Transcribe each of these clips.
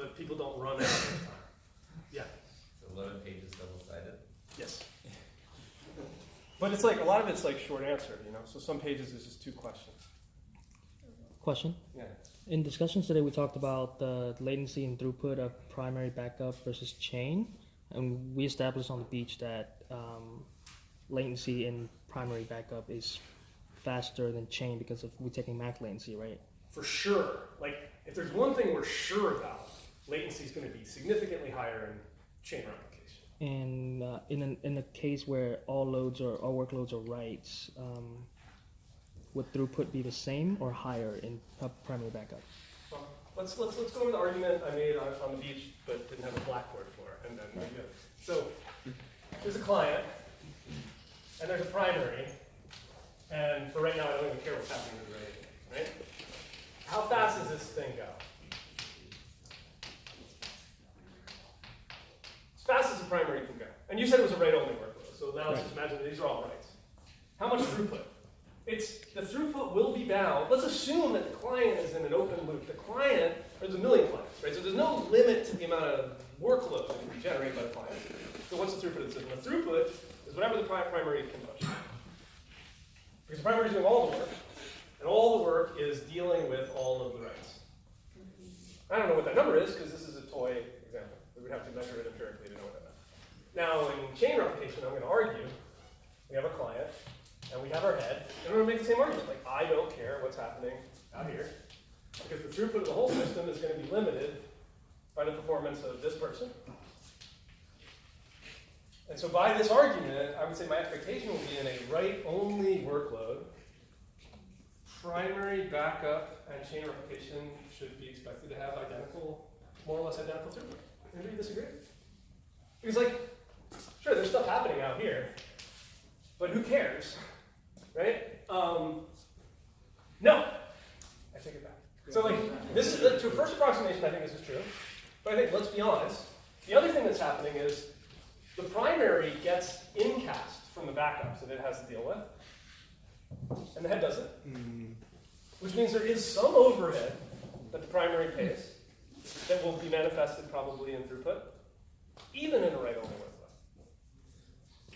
but people don't run out of time. Yeah. So 11 pages double-sided? Yes. But it's like, a lot of it's like short answer, you know, so some pages is just 2 questions. Question. Yeah. In discussions today, we talked about the latency and throughput of primary backup versus chain, and we established on the beach that latency in primary backup is faster than chain because of we're taking MAC latency, right? For sure. Like, if there's one thing we're sure about, latency is going to be significantly higher in chain replication. And in a case where all workloads are writes, would throughput be the same or higher in primary backup? Well, let's go over the argument I made on the beach, but didn't have a blackboard for, and then right. So there's a client, and there's a primary, and for right now, I don't even care what's happening to the right? How fast does this thing go? As fast as the primary can go. And you said it was a write-only workload, so now let's just imagine that these are all writes. How much throughput? The throughput will be bound. Let's assume that the client is in an open loop. The client, there's a million clients, right? So there's no limit to the amount of workload that can be generated by the client. So what's the throughput of the system? The throughput is whatever the primary can push. Because the primary is doing all the work, and all the work is dealing with all of the writes. I don't know what that number is, because this is a toy example. We would have to measure it empirically to know what that is. Now, in chain replication, I'm going to argue we have a client, and we have our head, and we're going to make the same argument. Like, I don't care what's happening out here, because the throughput of the whole system is going to be limited by the performance of this person. And so by this argument, I would say my expectation would be in a write-only workload, primary, backup, and chain replication should be expected to have identical, more or less identical throughput. Anybody disagree? Because, like, sure, there's stuff happening out here, but who cares, right? No, I take it back. So, like, this is to a first approximation. I think this is true, but I think let's be honest. The other thing that's happening is the primary gets incast from the backups that it has to deal with, and the head doesn't. Which means there is some overhead that the primary pays that will be manifested probably in throughput, even in a write-only workload.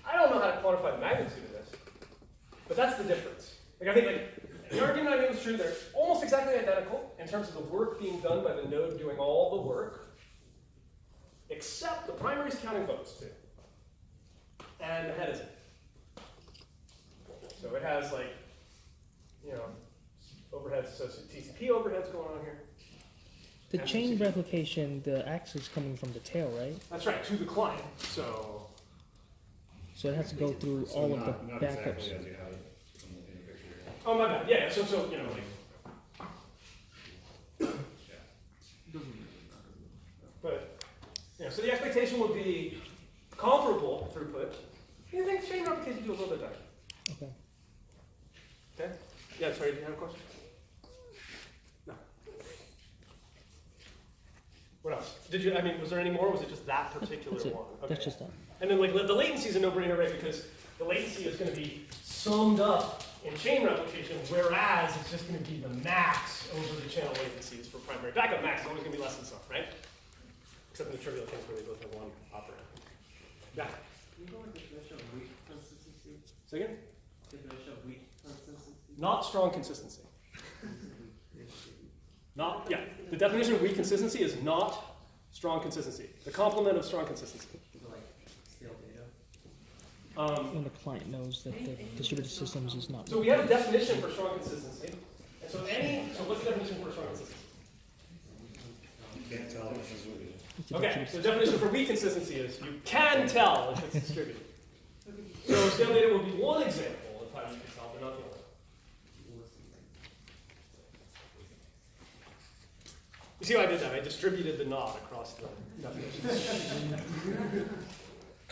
I don't know how to quantify the magnitude of this, but that's the difference. Like, I think the argument I made was true. They're almost exactly identical in terms of the work being done by the node doing all the work, except the primary is counting votes too, and the head isn't. So it has, like, you know, overheads, so TCP overheads going on here. The chain replication, the access is coming from the tail, right? That's right, to the client. So it has to go through all of the not backups. Exactly as you have it in the picture here. oh, my bad. Yeah. So you know, like, but yeah. So the expectation would be comparable throughput. You think chain replication do a little bit better? Okay. Okay. Yeah. Sorry. Do you have a question? No. What else? Did you? I mean, was there any more? Or was it just that particular That's it. one? Okay. That's just that. And then, like, the latency is a no-brainer, right? Because the latency is going to be summed up in chain replication, whereas it's just going to be the max over the channel latencies for primary. Backup max is always going to be less than some, right? Except in the trivial case where they both have one operand. Yeah. Can you go with the definition of weak consistency? Say again? Definition of weak consistency? Not strong consistency. Not, yeah. The definition of weak consistency is not strong consistency. The complement of strong consistency. Like stale data? When the client knows that the distributed systems is not. So we have a definition for strong consistency. And so what's the definition for strong consistency? You can't tell if it's distributed. It's a Okay, distributed so the definition for weak consistency is you can tell if it's distributed. So stale data will be one example of how you can tell, but not the only. You see how I did that? I distributed the knot across the definitions.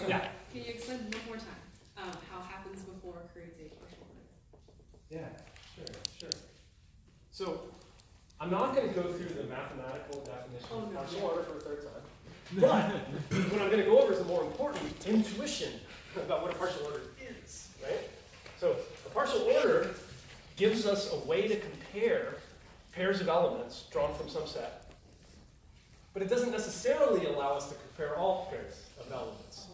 Yeah. Can you explain one more time how happens before creates a partial order? Yeah, sure. So I'm not going to go through the mathematical definition of partial order for a third time. But what I'm going to go over is the more important intuition about what a partial order is, right? So a partial order gives us a way to compare pairs of elements drawn from some set but it doesn't necessarily allow us to compare all pairs of elements.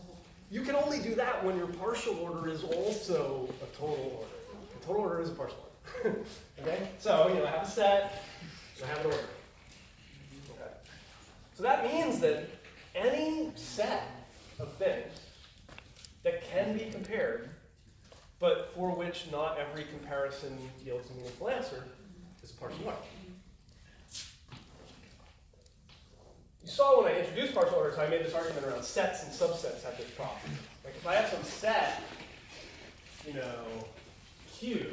You can only do that when your partial order is also a total order. A total order is a partial order. Okay? So, I have a set, and I have an order. Okay. So that means that any set of things that can be compared, but for which not every comparison yields a meaningful answer, is a partial order. You saw when I introduced partial orders, I made this argument around sets and subsets have this problem. Like if I have some set, Q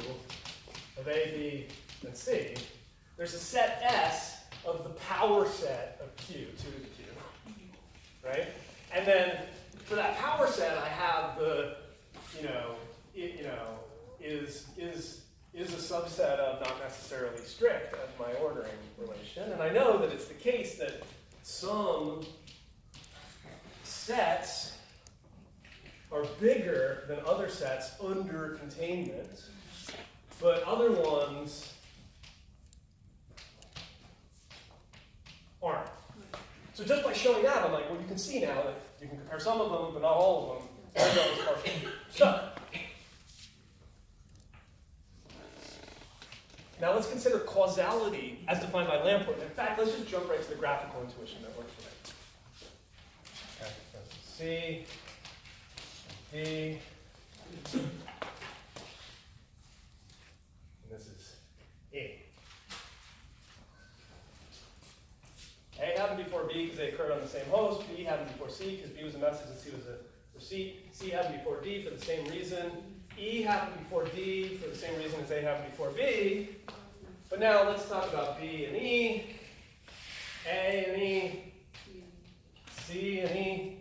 of A, B, and C, there's a set S of the power set of Q, 2 to the Q, right? And then for that power set, I have the, is a subset of not necessarily strict of my ordering relation. And I know that it's the case that some sets are bigger than other sets under containment, but other ones aren't. So just by showing that, I'm like, well, you can see now that you can compare some of them, but not all of them. And that was partial. So, now let's consider causality as defined by Lamport. In fact, let's just jump right to the graphical intuition that works for it. Okay, so C, D, and this is E. A happened before B because they occurred on the same host. B happened before C because B was a message and C was a receipt. C happened before D for the same reason. E happened before D for the same reason as A happened before B. But now let's talk about B and E, A and E, C and E,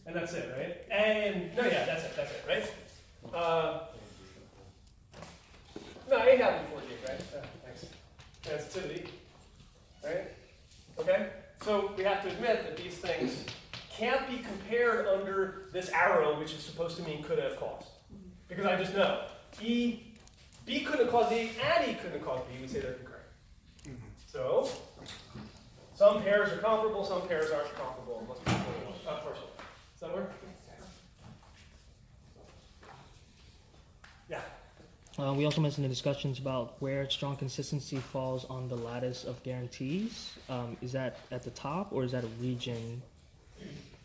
and that's it, right? A and, no, yeah, that's it, right? No, A happened before D, right? Thanks. Transitivity, right? Okay? So we have to admit that these things can't be compared under this arrow, which is supposed to mean could have caused. Because I just know B couldn't have caused E, and E couldn't have caused B. We say they're concurrent. So some pairs are comparable, some pairs aren't comparable. Must be partial. Does that work? Yeah. We also mentioned the discussions about where strong consistency falls on the lattice of guarantees. Is that at the top, or is that a region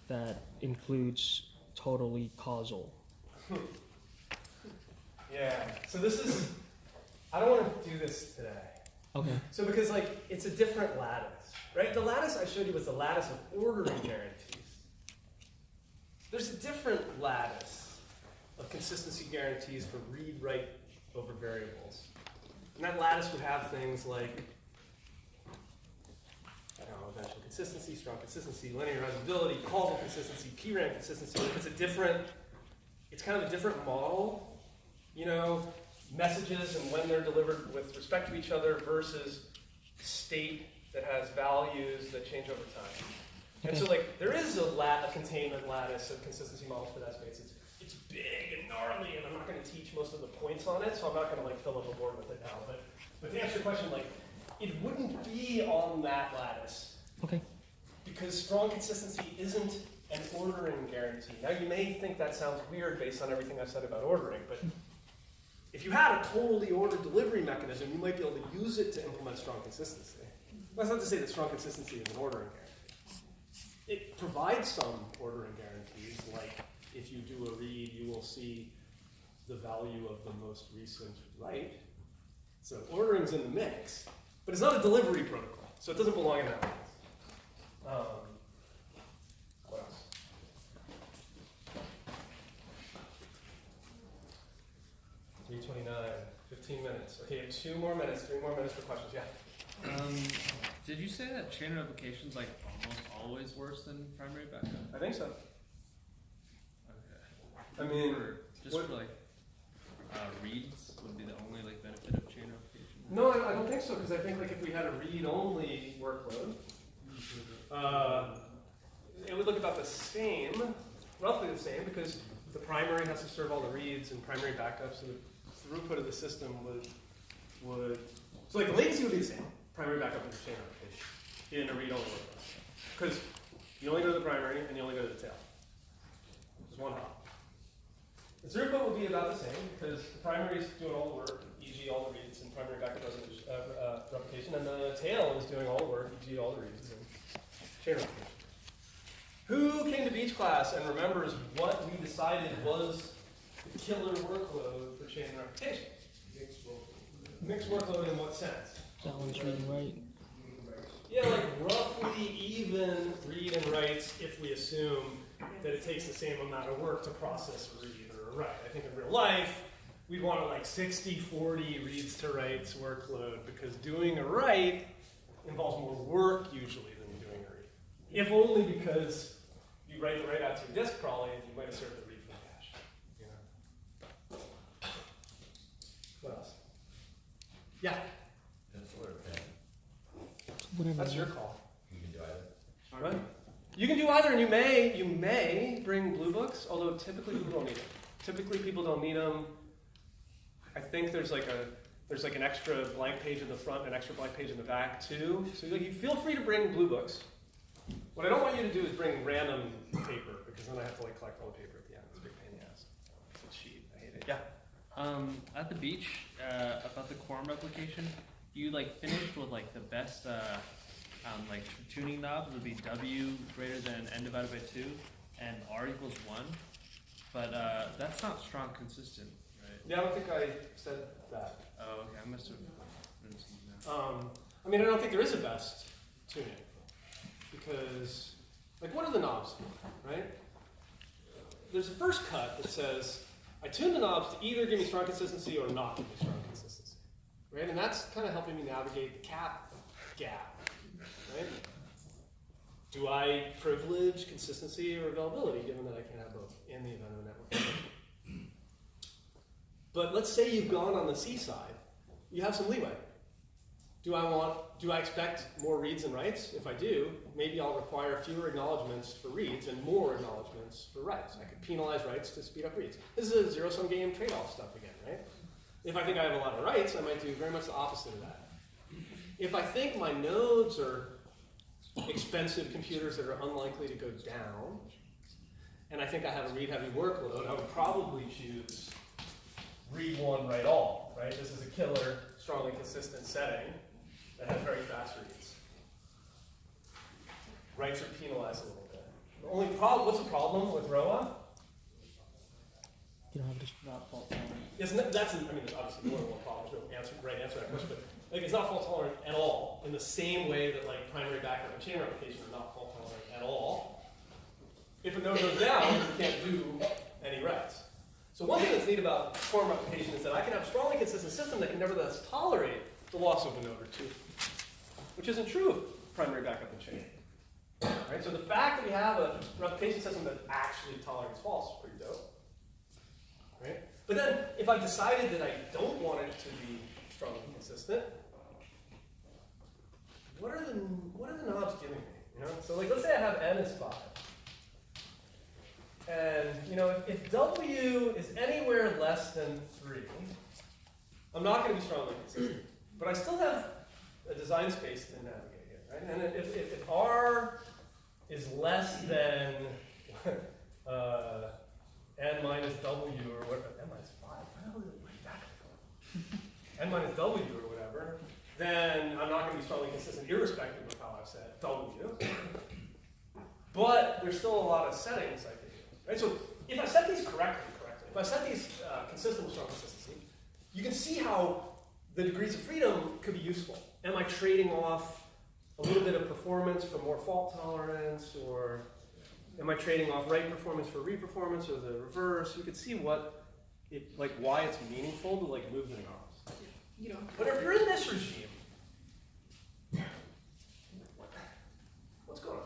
that includes totally causal? Yeah. So this is, I don't want to do this today. Okay. So because it's a different lattice, right? The lattice I showed you was the lattice of ordering guarantees. There's a different lattice of consistency guarantees for read-write over variables. And that lattice would have things like, eventual consistency, strong consistency, linearizability, causal consistency, p-rank consistency. It's kind of a different model, messages and when they're delivered with respect to each other versus state that has values that change over time. And so there is a containment lattice of consistency models for that space. It's big and gnarly, and I'm not going to teach most of the points on it, so I'm not going to fill up a board with it now. But to answer your question, it wouldn't be on that lattice. Okay. Because strong consistency isn't an ordering guarantee. Now you may think that sounds weird based on everything I've said about ordering, but if you had a totally ordered delivery mechanism, you might be able to use it to implement strong consistency. That's not to say that strong consistency is an ordering guarantee. It provides some ordering guarantees, like if you do a read, you will see the value of the most recent write. So ordering's in the mix, but it's not a delivery protocol, so it doesn't belong in that one. What else? $3:29, 15 minutes. Okay, 2 more minutes, 3 more minutes for questions. Yeah. Did you say that chain replication's almost always worse than primary backup? I think so. Okay. I mean, for reads would be the only benefit of chain replication? No, I don't think so, because I think if we had a read-only workload, it would look about the same, roughly the same, because the primary has to serve all the reads and primary backups, so the throughput of the system would so the latency would be the same, primary backup and chain replication. in a read-only workflow. Because you only go to the primary and you only go to the tail. Just one hop. The throughput will be about the same because the primary is doing all the work, e.g. all the reads and primary backup replication, and the tail is doing all the work, e.g. all the reads and chain replication. Who came to Beach class and remembers what we decided was the killer workload for chain replication? Mixed workload in what sense? Balance read and write. Yeah, like roughly even read and writes if we assume that it takes the same amount of work to process a read or a write. I think in real life, we'd want it like 60-40 reads to writes workload because doing a write involves more work usually than doing a read. If only because you write the write out to your disk probably and you might assert the read from cache. You know? What else? Yeah, Pencil or pen? Whatever. that's your call. You can do either. Right. You can do either, and you may bring blue books, although typically people don't need them. Typically people don't need them. I think there's like an extra blank page in the front, and an extra blank page in the back too. So you feel free to bring blue books. What I don't want you to do is bring random paper because then I have to like collect all the paper at the end. It's a big pain in the ass. It's a cheat. I hate it. Yeah. At the beach, about the quorum replication, you like finished with like the best like tuning knobs would be W greater than N divided by 2 and R equals 1, but that's not strong consistent, right? Yeah, I don't think I said that. Oh, okay, I must have written something down. I mean, I don't think there is a best tuning because, like, what are the knobs for, right? There's a first cut that says, I tune the knobs to either give me strong consistency or not give me strong consistency, right? And that's kind of helping me navigate the cap gap, right? Do I privilege consistency or availability given that I can have both in the event of a network connection? But let's say you've gone on the C side, you have some leeway. Do I expect more reads and writes? If I do, maybe I'll require fewer acknowledgements for reads and more acknowledgements for writes. I could penalize writes to speed up reads. This is a zero-sum game trade-off stuff again, right? If I think I have a lot of writes, I might do very much the opposite of that. If I think my nodes are expensive computers that are unlikely to go down, and I think I have a read-heavy workload, I would probably choose read one, write all, right? This is a killer, strongly consistent setting that has very fast reads. Writes are penalized a little bit. The only problem, what's the problem with ROA? You don't have to. Not fault tolerant. Isn't it, that's, I mean, there's obviously more than one problem, there's no answer, right answer to that question, but like, it's not fault tolerant at all, in the same way that like primary backup and chain replication are not fault tolerant at all. If a node goes down, you can't do any writes. So one thing that's neat about quorum replication is that I can have a strongly consistent system that can nevertheless tolerate the loss of a node or two, which isn't true of primary backup and chain. Right? So the fact that we have a replication system that actually tolerates faults is pretty dope. Right? But then if I've decided that I don't want it to be strongly consistent, what are the knobs giving me? You know? So like let's say I have n is 5. And you know, if W is anywhere less than 3, I'm not going to be strongly consistent. But I still have a design space to navigate here, right? And if R is less than n minus W or whatever, n minus 5, where did that come from? N minus W or whatever, then I'm not going to be strongly consistent irrespective of how I've set W. But there's still a lot of settings I can do. Right? So if I set these correctly, if I set these consistent with strong consistency, you can see how the degrees of freedom could be useful. Am I trading off a little bit of performance for more fault tolerance, or am I trading off write performance for read performance, or the reverse? You could see what why it's meaningful to like move the knobs. You don't. But if you're in this regime, what's going on?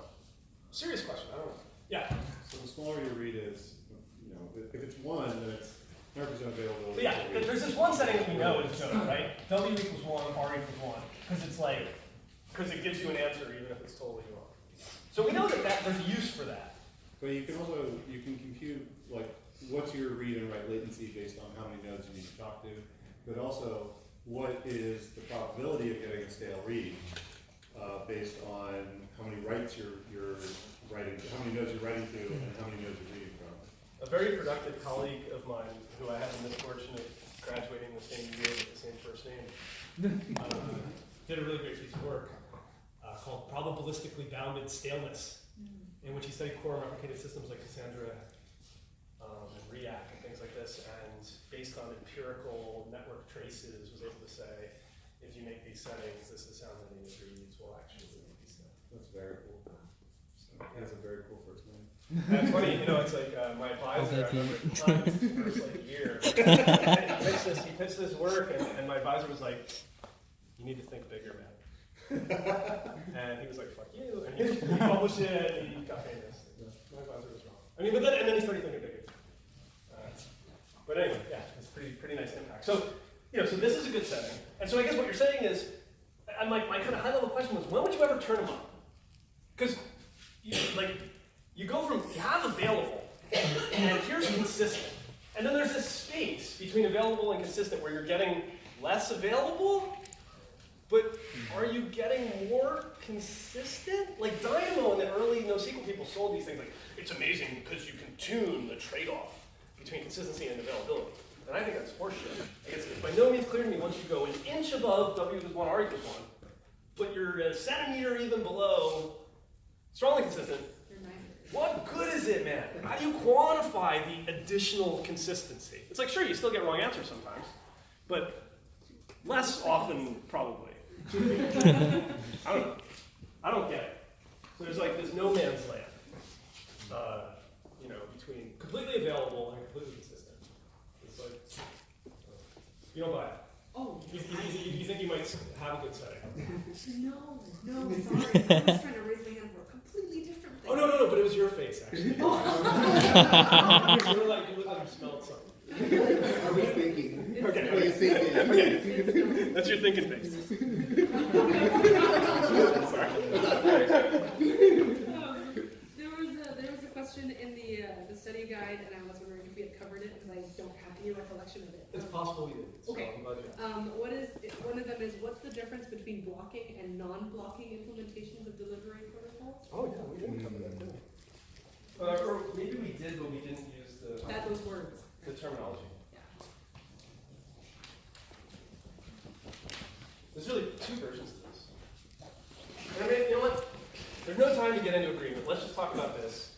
Serious question. I don't know. Yeah. So the smaller your read is, you know, if it's 1, then it's 100% availability. So yeah, there's this one setting that we know is good, right? W equals 1, R equals 1, because it gives you an answer even if it's totally wrong. So we know that there's use for that. But you can also, you can compute, like, what's your read and write latency based on how many nodes you need to talk to, but also what is the probability of getting a stale read based on how many writes you're writing, how many nodes you're writing to, and how many nodes you're reading from. A very productive colleague of mine, who I had the misfortune of graduating the same year with the same first name, did a really great piece of work called Probabilistically Bounded Staleness, in which he studied quorum replicated systems like Cassandra and React and things like this, and based on empirical network traces, was able to say, if you make these settings, this is how many of the reads will actually make these settings. That's very cool. That's a very cool first name. And it's funny, you know, it's like my advisor, I remember at the time, it's his first like year, and he pitched this work, and my advisor was like, you need to think bigger, man. And he was like, fuck you, and he published it, and he got famous. My advisor was wrong. I mean, but then he started thinking bigger. But anyway, yeah, it's pretty nice impact. So, you know, so this is a good setting. And so I guess what you're saying is, and my kind of high level question was, when would you ever turn them on? Because, you go from, you have available, and here's consistent. And then there's this space between available and consistent where you're getting less available, but are you getting more consistent? Like Dynamo and the early NoSQL people sold these things like, it's amazing because you can tune the trade-off between consistency and availability. And I think that's horseshit. Like it's by no means clear to me once you go an inch above W equals 1, R equals 1, but you're a centimeter even below strongly consistent. What good is it, man? How do you quantify the additional consistency? It's like, sure, you still get wrong answers sometimes, but less often, probably. I don't know. I don't get it. So there's like this no man's land, you know, between completely available and completely consistent. It's like, you don't buy it. Oh, You think you might have a good setting. no, sorry. I was trying to raise my hand for a completely different thing. Oh, no, but it was your face, actually. you look like you smelled something. Are we thinking? Okay. Are you thinking? Okay. That's your thinking face. Sorry. There was a question in the study guide, and I was wondering if we had covered it because I don't have any recollection of it. It's possible we did. So Okay. I'm glad you asked. One of them is what's the difference between blocking and non-blocking implementations of delivery protocols? Oh, yeah, we didn't cover that, did we? Or maybe we did, but we didn't use Those words. the terminology. Yeah. There's really two versions of this. And I mean, you know what? There's no time to get into agreement. Let's just talk about this.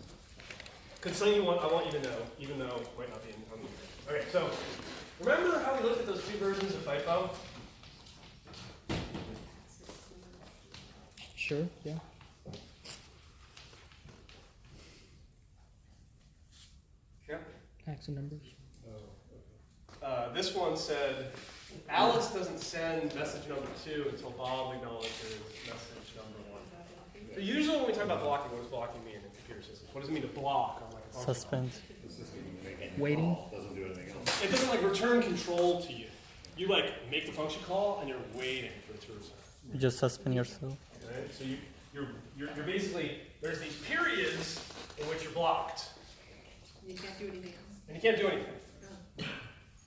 Because something I want you to know, even though it might not be on the Okay, so remember how we looked at those two versions of FIFO? Sure, yeah. Yeah. Facts and numbers. This one said, Alice doesn't send message number 2 until Bob acknowledges message number 1. So usually when we talk about blocking, what does blocking mean in computer systems? What does it mean to block on like a function call? Suspend. The system Waiting. doesn't do anything else. It doesn't like return control to you. You like make the function call and you're waiting for it to return. You just suspend yourself. Right? So you're basically, there's these periods in which you're blocked. You can't do anything else. And you can't do anything. No.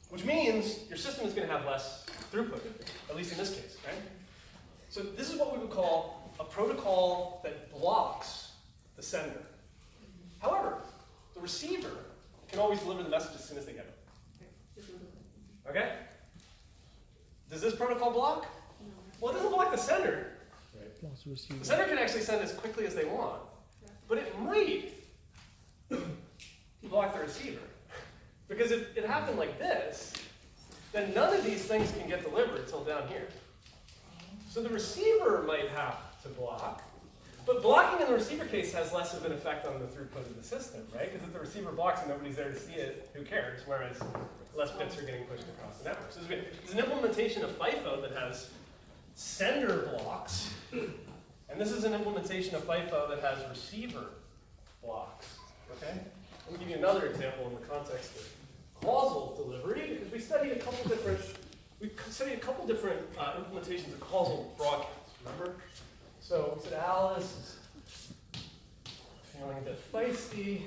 Which means your system is going to have less throughput, at least in this case, right? So this is what we would call a protocol that blocks the sender. However, the receiver can always deliver the message as soon as they get it. Okay? Does this protocol block? Well, it doesn't block the sender. Plus receiver. The sender can actually send as quickly as they want, but it might block the receiver. Because if it happened like this, then none of these things can get delivered until down here. So the receiver might have to block, but blocking in the receiver case has less of an effect on the throughput of the system, right? Because if the receiver blocks and nobody's there to see it, who cares? Whereas less bits are getting pushed across the network. So there's an implementation of FIFO that has sender blocks, and this is an implementation of FIFO that has receiver blocks, okay? Let me give you another example in the context of causal delivery, because we studied a couple different implementations of causal broadcasts, remember? So we said Alice is feeling a bit feisty,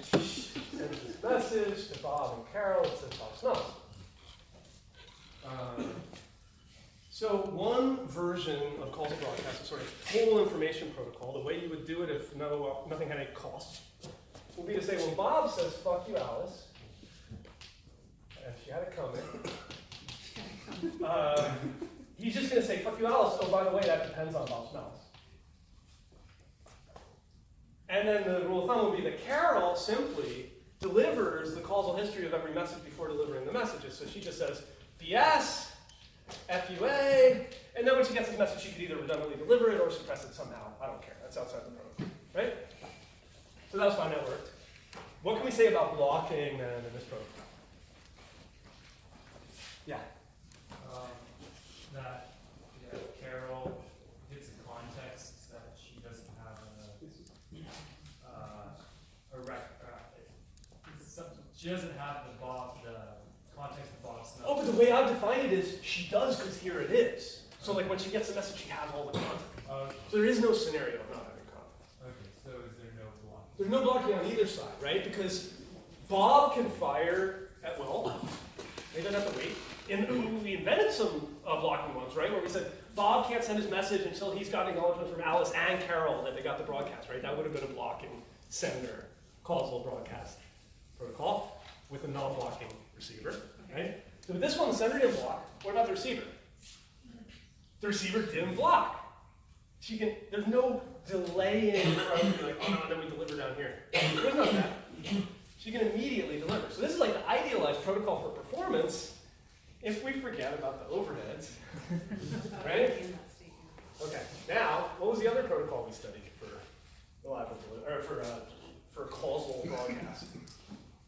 sends this message to Bob and Carol, it says Bob smells. So one version of calls and broadcasts is sort of total information protocol. The way you would do it if nothing had any cost would be to say when Bob says "fuck you, Alice," and she had it coming, he's just going to say "fuck you, Alice." Oh, by the way, that depends on Bob's mouth. And then the rule of thumb would be that Carol simply delivers the causal history of every message before delivering the messages. So she just says BS, FUA, and then when she gets this message, she could either redundantly deliver it or suppress it somehow. I don't care. That's outside the protocol, right? So that was fine. That worked. What can we say about blocking then in this protocol? Yeah. That Carol gives a context that she doesn't have she doesn't have the context of Bob's Oh, but the way I've defined it is she does because here it is. So like when she gets the message, she has all the context. So there is no scenario of not having context. Okay, so is there no block? There's no blocking on either side, right? Because Bob can fire at will. He doesn't have to wait. And we invented some blocking ones, right? Where we said Bob can't send his message until he's got acknowledgement from Alice and Carol that they got the broadcast, right? That would have been a blocking sender causal broadcast protocol with a non-blocking receiver, right? So with this one, the sender didn't block. What about the receiver? The receiver didn't block. There's no delaying from like, oh no, and then we deliver down here. There's none of that. She can immediately deliver. So this is like the idealized protocol for performance if we forget about the overheads, right? Okay, now, what was the other protocol we studied for reliable or for causal broadcast?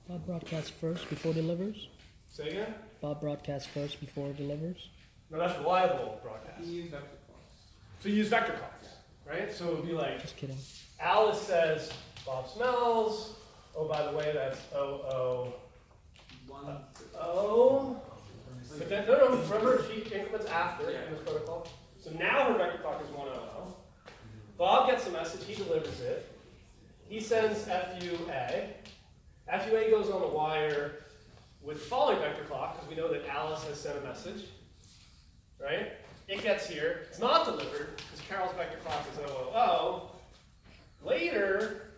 Bob broadcasts first before delivers. Say again? Bob broadcasts first before delivers. No, that's reliable broadcast. You use vector clocks. So you use vector clocks, right? So it would be like, Just kidding. Alice says, Bob smells. Oh, by the way, that's O. But then, no, remember she increments after in this protocol. So now her vector clock is 100. Bob gets the message, he delivers it. He sends FUA. FUA goes on the wire with the following vector clock, because we know that Alice has sent a message, right? It gets here, it's not delivered, because Carol's vector clock is 000. Later,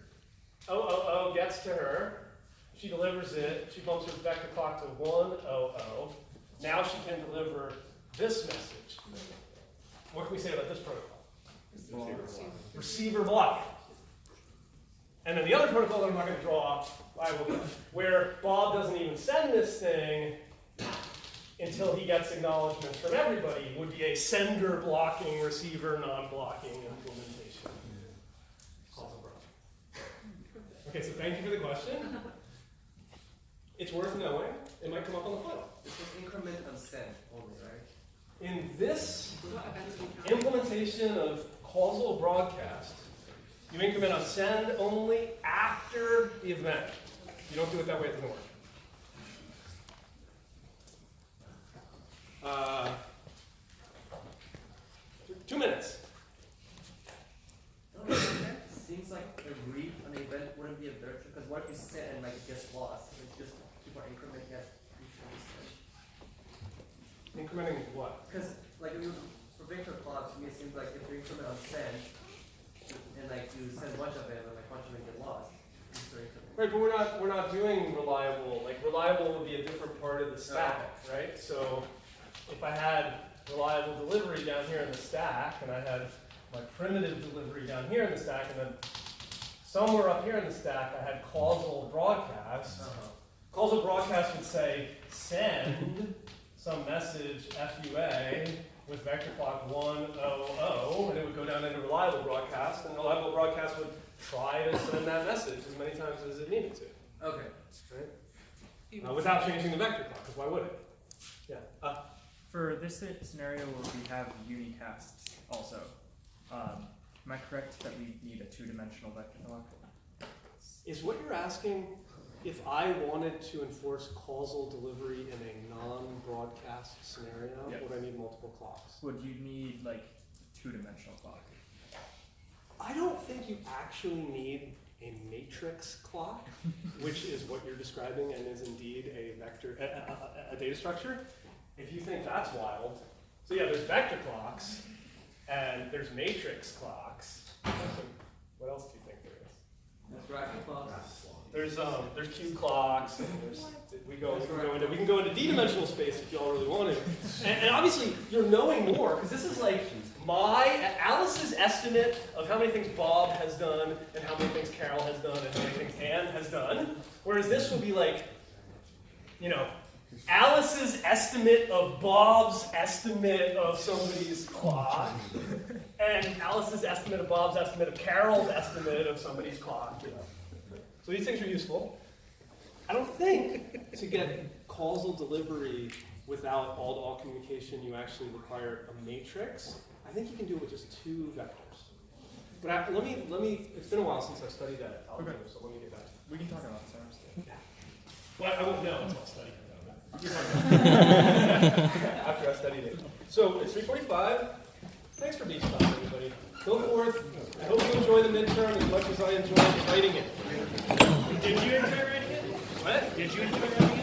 000 gets to her, she delivers it, she bumps her vector clock to 100. Now she can deliver this message. What can we say about this protocol? Receiver block. And then the other protocol that I'm not going to draw, where Bob doesn't even send this thing until he gets acknowledgement from everybody, would be a sender blocking, receiver non-blocking implementation. Okay, so thank you for the question. It's worth knowing. It might come up on the final. It's an increment on send only, right? In this implementation of causal broadcast, you increment on send only after the event. You don't do it that way, it doesn't work. 2 minutes. Seems like a read on an event wouldn't be a virtue, because what if you send and like it gets lost? It's just people increment gets Incrementing what? Because like if you, for vector clocks, to me it seems like if you increment on send and like you send a bunch of it and like a bunch of it get lost, you still increment. Right, but we're not doing reliable. Like reliable would be a different part of the stack, right? So if I had reliable delivery down here in the stack, and I had my primitive delivery down here in the stack, and then somewhere up here in the stack I had causal broadcast. Causal broadcast would say send some message FUA with vector clock 100, and it would go down into reliable broadcast, and reliable broadcast would try to send that message as many times as it needed to. Okay. Right? Without changing the vector clock, because why would it? Yeah. For this scenario where we have unicasts also, am I correct that we need a two-dimensional vector clock? Is what you're asking if I wanted to enforce causal delivery in a non-broadcast scenario, Yes. would I need multiple clocks? Would you need like two-dimensional clock? I don't think you actually need a matrix clock, which is what you're describing and is indeed a vector, a data structure. If you think that's wild, So yeah, there's vector clocks, and there's matrix clocks. What else do you think there is? That's racket clocks. There's cube clocks, and we can go into d-dimensional space if y'all really want to. And obviously you're knowing more, because this is like Alice's estimate of how many things Bob has done, and how many things Carol has done, and how many things Ann has done. Whereas this would be like, you know, Alice's estimate of Bob's estimate of somebody's clock, and Alice's estimate of Bob's estimate of Carol's estimate of somebody's clock. You know. So these things are useful. I don't think to get causal delivery without all-to-all communication, you actually require a matrix. I think you can do it with just two vectors. But let me. It's been a while since I've studied that algorithm, so let me get back. We can talk about this. Well, I won't know until I study it. After I've studied it. So it's 3:45. Thanks for being stopped, everybody. Go forth. I hope you enjoy the midterm as much as I enjoyed writing it. Did you enjoy writing it? What? Did you enjoy writing it?